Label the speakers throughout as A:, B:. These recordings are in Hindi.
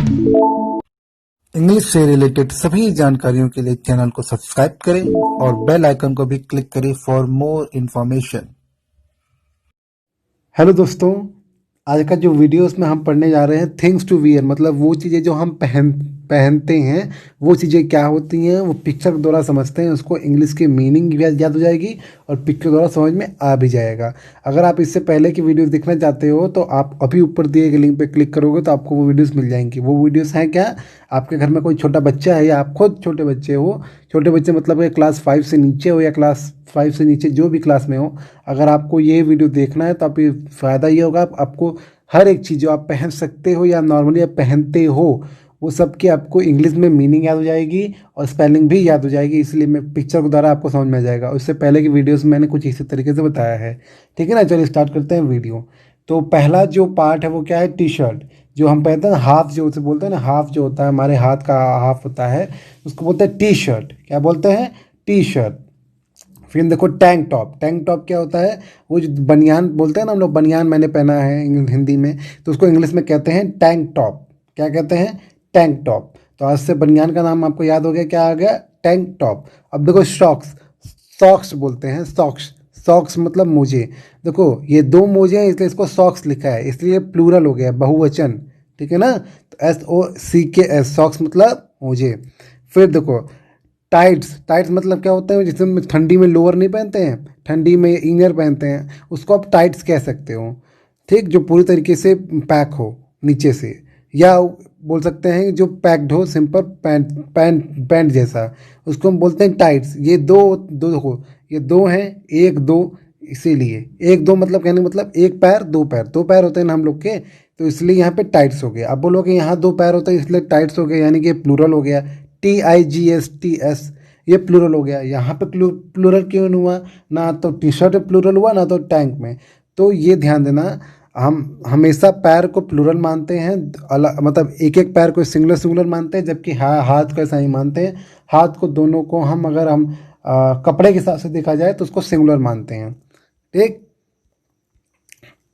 A: इंग्लिश से रिलेटेड सभी जानकारियों के लिए चैनल को सब्सक्राइब करें और बेल आइकन को भी क्लिक करें फॉर मोर इन्फॉर्मेशन।
B: हेलो दोस्तों, आज का जो वीडियोस में हम पढ़ने जा रहे हैं थिंग्स टू वियर, मतलब वो चीज़ें जो हम पहनते हैं वो चीज़ें क्या होती हैं, वो पिक्चर के द्वारा समझते हैं। उसको इंग्लिश की मीनिंग भी याद हो जाएगी और पिक्चर द्वारा समझ में आ भी जाएगा। अगर आप इससे पहले की वीडियोस देखना चाहते हो तो आप अभी ऊपर दिए गए लिंक पे क्लिक करोगे तो आपको वो वीडियोस मिल जाएंगी। वो वीडियोस हैं क्या, आपके घर में कोई छोटा बच्चा है या आप खुद छोटे बच्चे हो, छोटे बच्चे मतलब कि क्लास 5 से नीचे हो या क्लास 5 से नीचे जो भी क्लास में हो, अगर आपको ये वीडियो देखना है तो आप ये फ़ायदा ये होगा, आपको हर एक चीज़ जो आप पहन सकते हो या नॉर्मली आप पहनते हो वो सब की आपको इंग्लिश में मीनिंग याद हो जाएगी और स्पेलिंग भी याद हो जाएगी। इसलिए मैं पिक्चर के द्वारा आपको समझ में आ जाएगा। उससे पहले की वीडियोस में मैंने कुछ इसी तरीके से बताया है। ठीक है ना, चलिए स्टार्ट करते हैं वीडियो। तो पहला जो पार्ट है वो क्या है, टी शर्ट। जो हम पहनते हैं ना, हाफ जो उसे बोलते हैं ना, हाफ जो होता है हमारे हाथ का हाफ होता है, उसको बोलते हैं टी शर्ट। क्या बोलते हैं, टी शर्ट। फिर देखो टैंक टॉप। टैंक टॉप क्या होता है, वो जो बनियान बोलते हैं ना हम लोग, बनियान मैंने पहना है हिंदी में, तो उसको इंग्लिश में कहते हैं टैंक टॉप। क्या कहते हैं, टैंक टॉप। तो आज से बनियान का नाम आपको याद हो गया, क्या आ गया, टैंक टॉप। अब देखो सॉक्स। सॉक्स बोलते हैं, सॉक्स। सॉक्स मतलब मोजे। देखो ये दो मोजे हैं इसलिए इसको सॉक्स लिखा है, इसलिए प्लूरल हो गया, बहुवचन। ठीक है ना, तो SOCKS, सॉक्स मतलब मोजे। फिर देखो टाइट्स। टाइट्स मतलब क्या होता है, जिसमें हम ठंडी में लोअर नहीं पहनते हैं, ठंडी में इनर पहनते हैं, उसको आप टाइट्स कह सकते हो। ठीक, जो पूरी तरीके से पैक हो नीचे से, या बोल सकते हैं जो पैक्ड हो, सिंपल पैंट पैंट पैंट जैसा, उसको हम बोलते हैं टाइट्स। ये दो दो देखो, ये दो हैं, एक दो, इसीलिए एक दो मतलब कहने का मतलब एक पैर दो पैर, दो पैर होते हैं ना हम लोग के, तो इसलिए यहाँ पे टाइट्स हो गया। अब बोलोगे यहाँ दो पैर होते हैं इसलिए टाइट्स हो गया, यानी कि प्लूरल हो गया, TIGSTS, ये प्लूरल हो गया। यहाँ पे प्लूरल क्यों नहीं हुआ, ना तो टी शर्ट में प्लूरल हुआ ना तो टैंक में। तो ये ध्यान देना, हम हमेशा पैर को प्लूरल मानते हैं, अलग मतलब एक एक पैर को सिंगुलर सिंगुलर मानते हैं, जबकि हाथ को ऐसा ही मानते हैं। हाथ को दोनों को हम अगर हम कपड़े के हिसाब से देखा जाए तो उसको सिंगुलर मानते हैं। ठीक।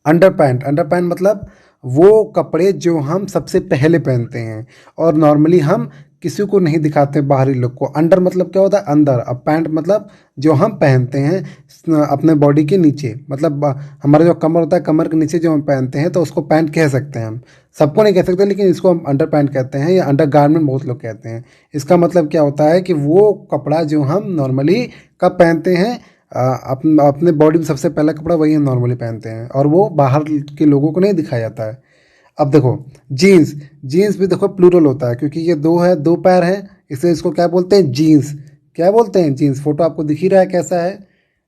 B: Under pant. अंडर पैंट मतलब वो कपड़े जो हम सबसे पहले पहनते हैं और नॉर्मली हम किसी को नहीं दिखाते बाहरी लोग को। अंडर मतलब क्या होता है, अंदर। अब पैंट मतलब जो हम पहनते हैं अपने बॉडी के नीचे, मतलब हमारा जो कमर होता है, कमर के नीचे जो हम पहनते हैं तो उसको पैंट कह सकते हैं हम। सबको नहीं कह सकते लेकिन इसको हम अंडर पैंट कहते हैं या अंडर गारमेंट बहुत लोग कहते हैं। इसका मतलब क्या होता है कि वो कपड़ा जो हम नॉर्मली कब पहनते हैं, अपने बॉडी में सबसे पहला कपड़ा वही हम नॉर्मली पहनते हैं और वो बाहर के लोगों को नहीं दिखाया जाता है। अब देखो जीन्स। जीन्स भी देखो प्लूरल होता है क्योंकि ये दो है, दो पैर हैं, इसलिए इसको क्या बोलते हैं, जीन्स। क्या बोलते हैं, जीन्स। फोटो आपको दिख ही रहा है कैसा है।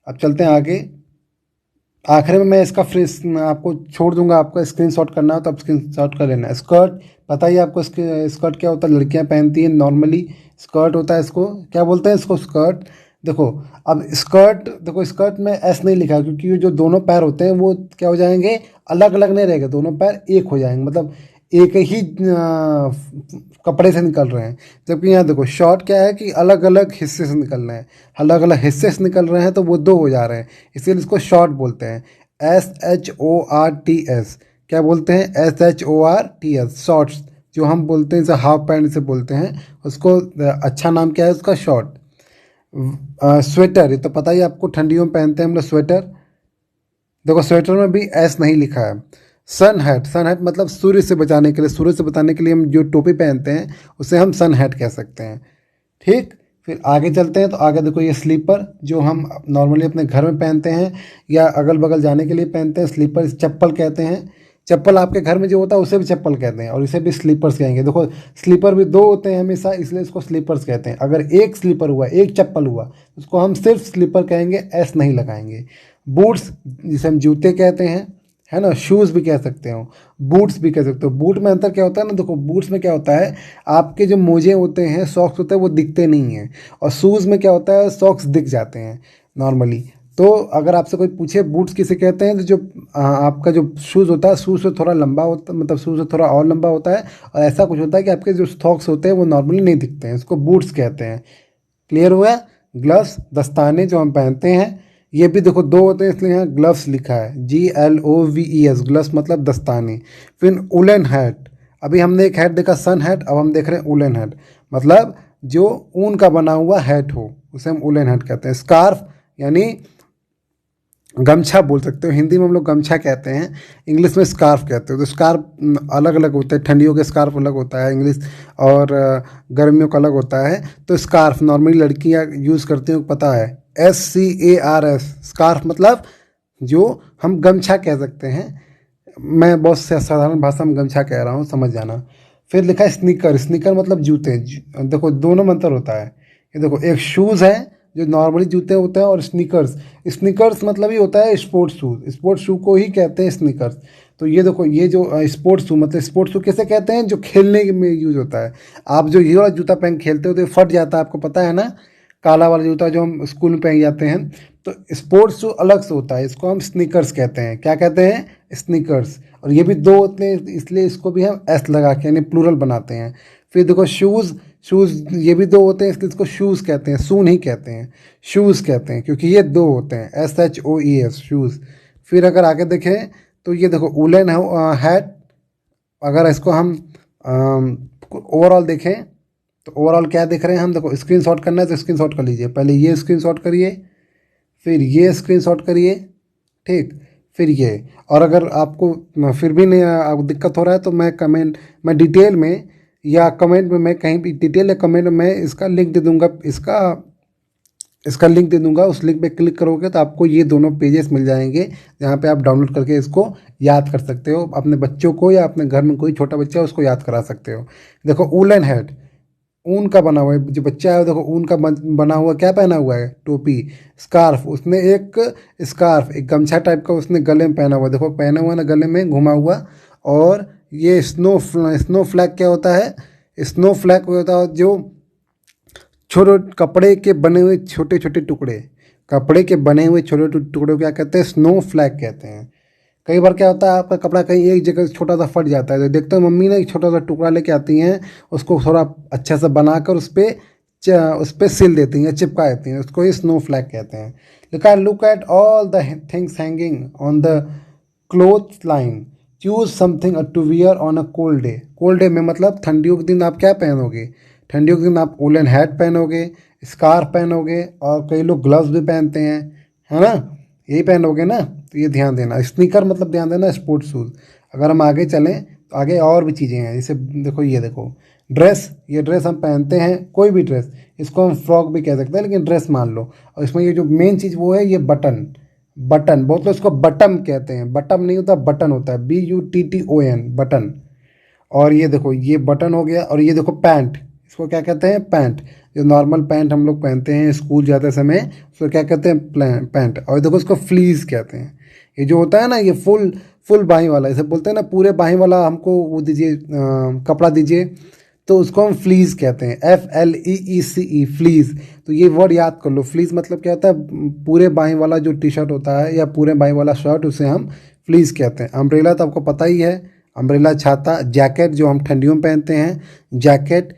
B: अब चलते हैं आगे। आखिर में मैं इसका फ्रेस आपको छोड़ दूंगा, आपको स्क्रीनशॉट करना हो तो आप स्क्रीनशॉट कर लेना। स्कर्ट, पता ही आपको स्कर्ट क्या होता है, लड़कियां पहनती हैं नॉर्मली, स्कर्ट होता है। इसको क्या बोलते हैं, इसको स्कर्ट। देखो अब स्कर्ट, देखो स्कर्ट में एस नहीं लिखा क्योंकि ये जो दोनों पैर होते हैं वो क्या हो जाएंगे, अलग अलग नहीं रहेगा, दोनों पैर एक हो जाएंगे, मतलब एक ही कपड़े से निकल रहे हैं। जबकि यहाँ देखो शॉर्ट क्या है कि अलग अलग हिस्से से निकल रहे हैं, अलग अलग हिस्से से निकल रहे हैं तो वो दो हो जा रहे हैं, इसीलिए इसको शॉर्ट बोलते हैं। SHORTS। क्या बोलते हैं, SHORTS, शॉर्ट्स। जो हम बोलते हैं जैसे हाफ पैंट से बोलते हैं, उसको अच्छा नाम क्या है उसका, शॉर्ट। स्वेटर, ये तो पता ही आपको, ठंडियों में पहनते हैं हम लोग स्वेटर। देखो स्वेटर में भी एस नहीं लिखा है। सन हैट। सन हैट मतलब सूर्य से बचाने के लिए, सूर्य से बचाने के लिए हम जो टोपी पहनते हैं उसे हम सन हैट कह सकते हैं। ठीक। फिर आगे चलते हैं तो आगे देखो ये स्लीपर, जो हम नॉर्मली अपने घर में पहनते हैं या अगल बगल जाने के लिए पहनते हैं। स्लीपर चप्पल कहते हैं। चप्पल आपके घर में जो होता है उसे भी चप्पल कहते हैं और इसे भी स्लीपर्स कहेंगे। देखो स्लीपर भी दो होते हैं हमेशा, इसलिए इसको स्लीपर्स कहते हैं। अगर एक स्लीपर हुआ, एक चप्पल हुआ, उसको हम सिर्फ स्लीपर कहेंगे, एस नहीं लगाएंगे। बूट्स, जिसे हम जूते कहते हैं, है ना, शूज़ भी कह सकते हो, बूट्स भी कह सकते हो। बूट में अंतर क्या होता है ना, देखो बूट्स में क्या होता है, आपके जो मोजे होते हैं, सॉक्स होते हैं, वो दिखते नहीं हैं, और शूज़ में क्या होता है, सॉक्स दिख जाते हैं नॉर्मली। तो अगर आपसे कोई पूछे बूट्स किसे कहते हैं, तो जो आपका जो शूज़ होता है, शूज़ से थोड़ा लंबा होता, मतलब शूज़ से थोड़ा और लंबा होता है, और ऐसा कुछ होता है कि आपके जो सॉक्स होते हैं वो नॉर्मली नहीं दिखते हैं, इसको बूट्स कहते हैं। क्लियर हुआ। ग्लव्स, दस्ताने जो हम पहनते हैं, ये भी देखो दो होते हैं इसलिए यहाँ ग्लव्स लिखा है, GLOVES, ग्लव्स मतलब दस्ताने। फिर उलन हैट। अभी हमने एक हैट देखा सन हैट, अब हम देख रहे हैं उलन हैट, मतलब जो ऊन का बना हुआ हैट हो उसे हम उलन हैट कहते हैं। स्कार्फ यानी गमछा बोल सकते हो, हिंदी में हम लोग गमछा कहते हैं, इंग्लिश में स्कार्फ कहते हो। तो स्कार्फ अलग अलग होते हैं, ठंडियों के स्कार्फ अलग होता है इंग्लिश, और गर्मियों का अलग होता है। तो स्कार्फ नॉर्मली लड़कियां यूज़ करती हैं, पता है, SCARF, स्कार्फ मतलब जो हम गमछा कह सकते हैं। मैं बहुत साधारण भाषा में गमछा कह रहा हूँ, समझ जाना। फिर लिखा है स्नीकर, स्नीकर मतलब जूते। देखो दोनों में अंतर होता है। ये देखो एक शूज़ है जो नॉर्मली जूते होते हैं, और स्नीकर्स, स्नीकर्स मतलब ही होता है स्पोर्ट्स शूज़, स्पोर्ट्स शू को ही कहते हैं स्नीकर्स। तो ये देखो ये जो स्पोर्ट्स शू, मतलब स्पोर्ट्स शू किसे कहते हैं, जो खेलने में यूज़ होता है। आप जो ये वाला जूता पहन खेलते हो तो ये फट जाता है, आपको पता है ना, काला वाला जूता जो हम स्कूल में पहन जाते हैं। तो स्पोर्ट्स शू अलग से होता है, इसको हम स्नीकर्स कहते हैं। क्या कहते हैं? स्नीकर्स। और ये भी दो होते हैं, इसलिए इसको भी हम एस लगा के यानी प्लूरल बनाते हैं। फिर देखो शूज़, शूज़ ये भी दो होते हैं, इसलिए इसको शूज़ कहते हैं, शू नहीं कहते हैं, शूज़ कहते हैं, क्योंकि ये दो होते हैं, SHOES, शूज़। फिर अगर आगे देखें तो ये देखो उलन हैट। अगर इसको हम ओवरऑल देखें तो ओवरऑल क्या देख रहे हैं हम, देखो स्क्रीनशॉट करना है तो स्क्रीनशॉट कर लीजिए। पहले ये स्क्रीनशॉट करिए, फिर ये स्क्रीनशॉट करिए, ठीक, फिर ये। और अगर आपको फिर भी नहीं आपको दिक्कत हो रहा है तो मैं डिटेल में या कमेंट में, मैं कहीं भी डिटेल या कमेंट में मैं इसका लिंक दे दूंगा, इसका लिंक दे दूंगा। उस लिंक पे क्लिक करोगे तो आपको ये दोनों पेजेस मिल जाएंगे, जहाँ पे आप डाउनलोड करके इसको याद कर सकते हो, अपने बच्चों को या अपने घर में कोई छोटा बच्चा है उसको याद करा सकते हो। देखो उलन हैट, ऊन का बना हुआ है, जो बच्चा है देखो ऊन का बना हुआ क्या पहना हुआ है, टोपी। स्कार्फ, उसने एक स्कार्फ, एक गमछा टाइप का उसने गले में पहना हुआ, देखो पहना हुआ ना गले में घुमा हुआ। और ये स्नो फ्लैग क्या होता है? स्नो फ्लैग होता है जो छोटे कपड़े के बने हुए छोटे छोटे टुकड़े, कपड़े के बने हुए छोटे छोटे टुकड़े क्या कहते हैं? स्नो फ्लैग कहते हैं। कई बार क्या होता है, आपका कपड़ा कहीं एक जगह छोटा सा फट जाता है, तो देखते हो मम्मी ना एक छोटा सा टुकड़ा लेके आती हैं, उसको थोड़ा अच्छा सा बनाकर उस पर सिल देती हैं, चिपका देती हैं, उसको ही स्नो फ्लैग कहते हैं। लिखा है look at all the things hanging on the cloth line, choose something to wear on a cold day. Cold day में मतलब ठंडियों के दिन आप क्या पहनोगे? ठंडियों के दिन आप वुलन हैट पहनोगे, स्कार्फ पहनोगे, और कई लोग ग्लव्स भी पहनते हैं, है ना, यही पहनोगे ना। तो ये ध्यान देना। स्नीकर मतलब ध्यान देना स्पोर्ट्स शूज़। अगर हम आगे चलें तो आगे और भी चीज़ें हैं, जैसे देखो ये देखो ड्रेस, ये ड्रेस हम पहनते हैं, कोई भी ड्रेस, इसको हम फ्रॉक भी कह सकते हैं, लेकिन ड्रेस मान लो। और इसमें ये जो मेन चीज़ वो है ये बटन, बटन बहुत लोग इसको बटम कहते हैं, बटम नहीं होता, बटन होता है, BUTTON, बटन। और ये देखो ये बटन हो गया। और ये देखो पैंट, इसको क्या कहते हैं? पैंट। जो नॉर्मल पैंट हम लोग पहनते हैं स्कूल जाते समय, उसको क्या कहते हैं? पैंट। और देखो इसको फ्लीज कहते हैं। ये जो होता है ना, ये फुल बाही वाला, इसे बोलते हैं ना पूरे बाही वाला, हमको वो दीजिए, कपड़ा दीजिए, तो उसको हम फ्लीज कहते हैं, FLEECE, फ्लीज। तो ये वर्ड याद कर लो, फ्लीज मतलब क्या होता है? पूरे बाही वाला जो टी शर्ट होता है या पूरे बाही वाला शर्ट, उसे हम फ्लीज कहते हैं। अम्ब्रेला तो आपको पता ही है, अम्ब्रेला छाता। जैकेट जो हम ठंडियों में पहनते हैं, जैकेट,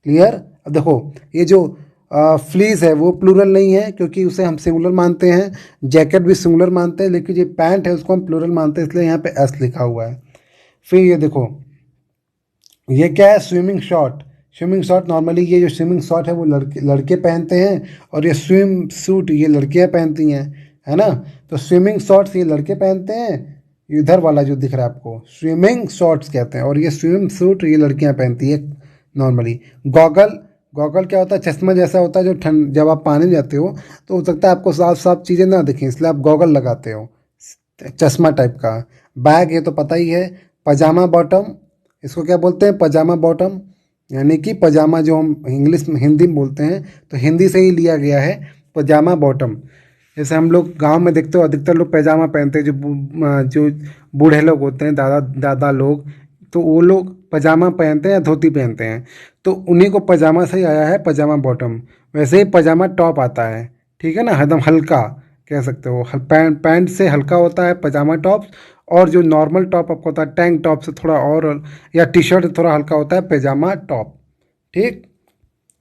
B: क्लियर। अब देखो ये जो फ्लीज है वो प्लूरल नहीं है, क्योंकि उसे हम सिंगुलर मानते हैं, जैकेट भी सिंगुलर मानते हैं, लेकिन ये पैंट है उसको हम प्लूरल मानते हैं, इसलिए यहाँ पे S लिखा हुआ है। फिर ये देखो ये क्या है? Swimming short. Swimming short normally ये जो स्विमिंग शॉर्ट है वो लड़के पहनते हैं, और ये स्विम सूट ये लड़कियां पहनती हैं, है ना। तो स्विमिंग शॉर्ट्स ये लड़के पहनते हैं, इधर वाला जो दिख रहा है आपको स्विमिंग शॉर्ट्स कहते हैं, और ये स्विम सूट ये लड़कियां पहनती है नॉर्मली। गॉगल, गॉगल क्या होता है? चश्मा जैसा होता है, जो जब आप पानी में जाते हो तो हो सकता है आपको साफ साफ चीज़ें ना दिखें, इसलिए आप गॉगल लगाते हो, चश्मा टाइप का। बैग ये तो पता ही है। पजामा बॉटम, इसको क्या बोलते हैं? पजामा बॉटम, यानी कि पजामा जो हम इंग्लिश में हिंदी में बोलते हैं, तो हिंदी से ही लिया गया है पजामा बॉटम। जैसे हम लोग गांव में देखते हो अधिकतर लोग पैजामा पहनते हैं, जो बूढ़े लोग होते हैं, दादा लोग, तो वो लोग पजामा पहनते हैं या धोती पहनते हैं, तो उन्हीं को पजामा से ही आया है पजामा बॉटम। वैसे ही पजामा टॉप आता है, ठीक है ना, एकदम हल्का कह सकते हो, पैंट से हल्का होता है पजामा टॉप, और जो नॉर्मल टॉप आपको होता है टैंक टॉप से थोड़ा और, या टी शर्ट से थोड़ा हल्का होता है पैजामा टॉप, ठीक।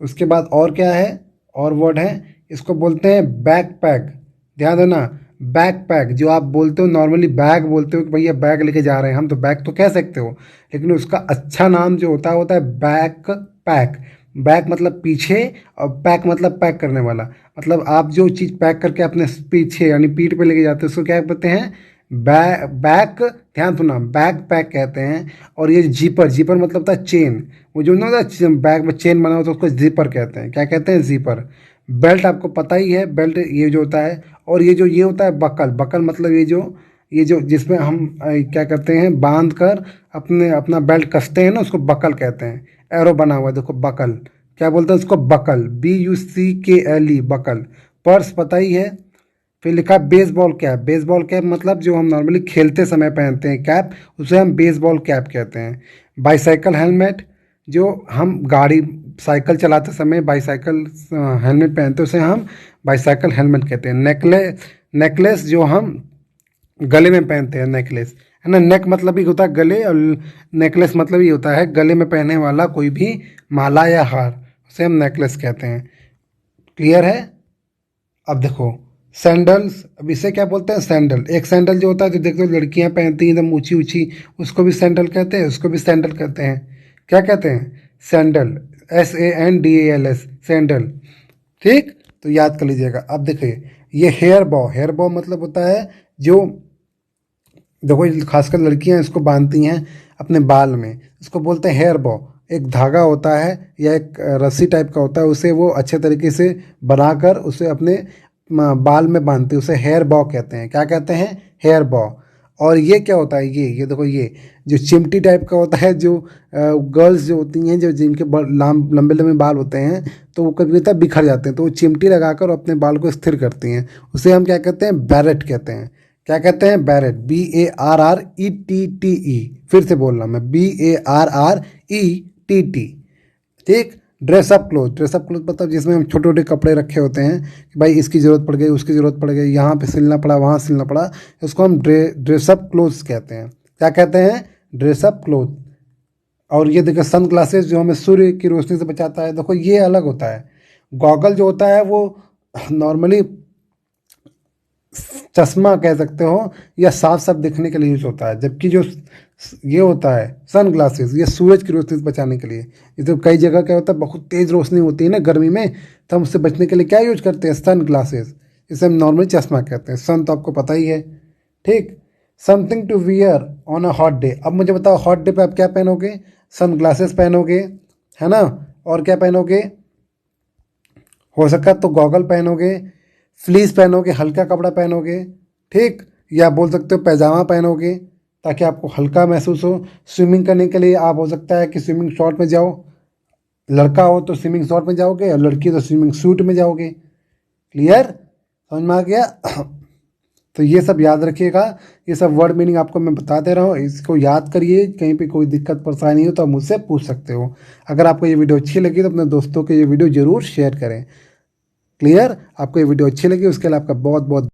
B: उसके बाद और क्या है? और वर्ड है, इसको बोलते हैं बैकपैक। ध्यान देना, बैकपैक जो आप बोलते हो नॉर्मली बैग बोलते हो कि भैया बैग लेके जा रहे हैं हम, तो बैग तो कह सकते हो, लेकिन उसका अच्छा नाम जो होता है बैक पैक। बैक मतलब पीछे और पैक मतलब पैक करने वाला। मतलब आप जो चीज़ पैक करके अपने पीछे यानी पीठ पे लेके जाते हो उसको क्या कहते हैं, बैक। ध्यान सुना, बैक पैक कहते हैं। और ये जीपर, जीपर मतलब होता है चेन, वो जो ना होता है बैग में चेन बना होता है उसको जीपर कहते हैं। क्या कहते हैं, जीपर। बेल्ट आपको पता ही है, बेल्ट ये जो होता है। और ये जो ये होता है बकल, बकल मतलब ये जो जिसमें हम क्या करते हैं बांध कर अपना बेल्ट कसते हैं ना, उसको बकल कहते हैं। एरो बना हुआ है देखो, बकल। क्या बोलते हैं उसको, बकल, BUCKLE, बकल। पर्स पता ही है। फिर लिखा बेसबॉल कैप। बेसबॉल कैप मतलब जो हम नॉर्मली खेलते समय पहनते हैं कैप, उसे हम बेसबॉल कैप कहते हैं। बाईसाइकिल हेलमेट, जो हम गाड़ी साइकिल चलाते समय बाईसाइकिल हेलमेट पहनते हैं उसे हम बाईसाइकिल हेलमेट कहते हैं। नेकलेस जो हम गले में पहनते हैं, नेकलेस है ना। नेक मतलब ही होता है गले, और नेकलेस मतलब ही होता है गले में पहनने वाला कोई भी माला या हार, उसे हम नेकलेस कहते हैं। क्लियर है। अब देखो सैंडल्स, अब इसे क्या बोलते हैं, सैंडल। एक सैंडल जो होता है जो देखते हो लड़कियां पहनती हैं एकदम ऊंची ऊंची, उसको भी सैंडल कहते हैं, उसको भी सैंडल कहते हैं। क्या कहते हैं, सैंडल। SANDALS, sandal. ठीक, तो याद कर लीजिएगा। अब देखिए ये हेयर बॉ, हेयर बॉ मतलब होता है जो, देखो खासकर लड़कियां इसको बांधती हैं अपने बाल में, इसको बोलते हैं हेयर बॉ। एक धागा होता है या एक रस्सी टाइप का होता है, उसे वो अच्छे तरीके से बनाकर उसे अपने बाल में बांधते हैं, उसे हेयर बॉ कहते हैं। क्या कहते हैं, हेयर बॉ। और ये क्या होता है, ये देखो, ये जो चिमटी टाइप का होता है, जो गर्ल्स जो होती हैं जो जिनके लंबे लंबे बाल होते हैं, तो वो कभी होता है बिखर जाते हैं, तो वो चिमटी लगाकर अपने बाल को स्थिर करती हैं, उसे हम क्या कहते हैं, बैरेट कहते हैं। क्या कहते हैं, बैरेट, BARRETTE। फिर से बोल रहा मैं, BARRETT। ठीक। ड्रेसअप क्लोथ, ड्रेसअप क्लोथ मतलब जिसमें हम छोटे छोटे कपड़े रखे होते हैं कि भाई इसकी ज़रूरत पड़ गई, उसकी ज़रूरत पड़ गई, यहाँ पे सिलना पड़ा, वहाँ सिलना पड़ा, इसको हम ड्रेसअप क्लोथ्स कहते हैं। क्या कहते हैं, ड्रेसअप क्लोथ। और ये देखो सन ग्लासेस जो हमें सूर्य की रोशनी से बचाता है, देखो ये अलग होता है। गॉगल जो होता है वो नॉर्मली चश्मा कह सकते हो, या साफ साफ दिखने के लिए यूज होता है, जबकि जो ये होता है सन ग्लासेस, ये सूरज की रोशनी से बचाने के लिए। जैसे कई जगह क्या होता है बहुत तेज रोशनी होती है ना गर्मी में, तो हम उससे बचने के लिए क्या यूज करते हैं, सन ग्लासेस। इसे हम नॉर्मली चश्मा कहते हैं। सन तो आपको पता ही है। ठीक। Something to wear on a hot day. अब मुझे बताओ हॉट डे पे आप क्या पहनोगे, सन ग्लासेस पहनोगे, है ना। और क्या पहनोगे, हो सका तो गॉगल पहनोगे, फ्लीस पहनोगे, हल्का कपड़ा पहनोगे। ठीक। या बोल सकते हो पैजामा पहनोगे ताकि आपको हल्का महसूस हो। स्विमिंग करने के लिए आप हो सकता है कि स्विमिंग शॉर्ट में जाओ, लड़का हो तो स्विमिंग शॉर्ट में जाओगे, और लड़की तो स्विमिंग सूट में जाओगे। क्लियर, समझ में आ गया। तो ये सब याद रखिएगा, ये सब वर्ड मीनिंग आपको मैं बता दे रहा हूँ, इसको याद करिए। कहीं पे कोई दिक्कत परेशानी हो तो आप मुझसे पूछ सकते हो। अगर आपको ये वीडियो अच्छी लगी तो अपने दोस्तों को ये वीडियो ज़रूर शेयर करें। क्लियर, आपको ये वीडियो अच्छी लगी उसके लिए आपका बहुत बहुत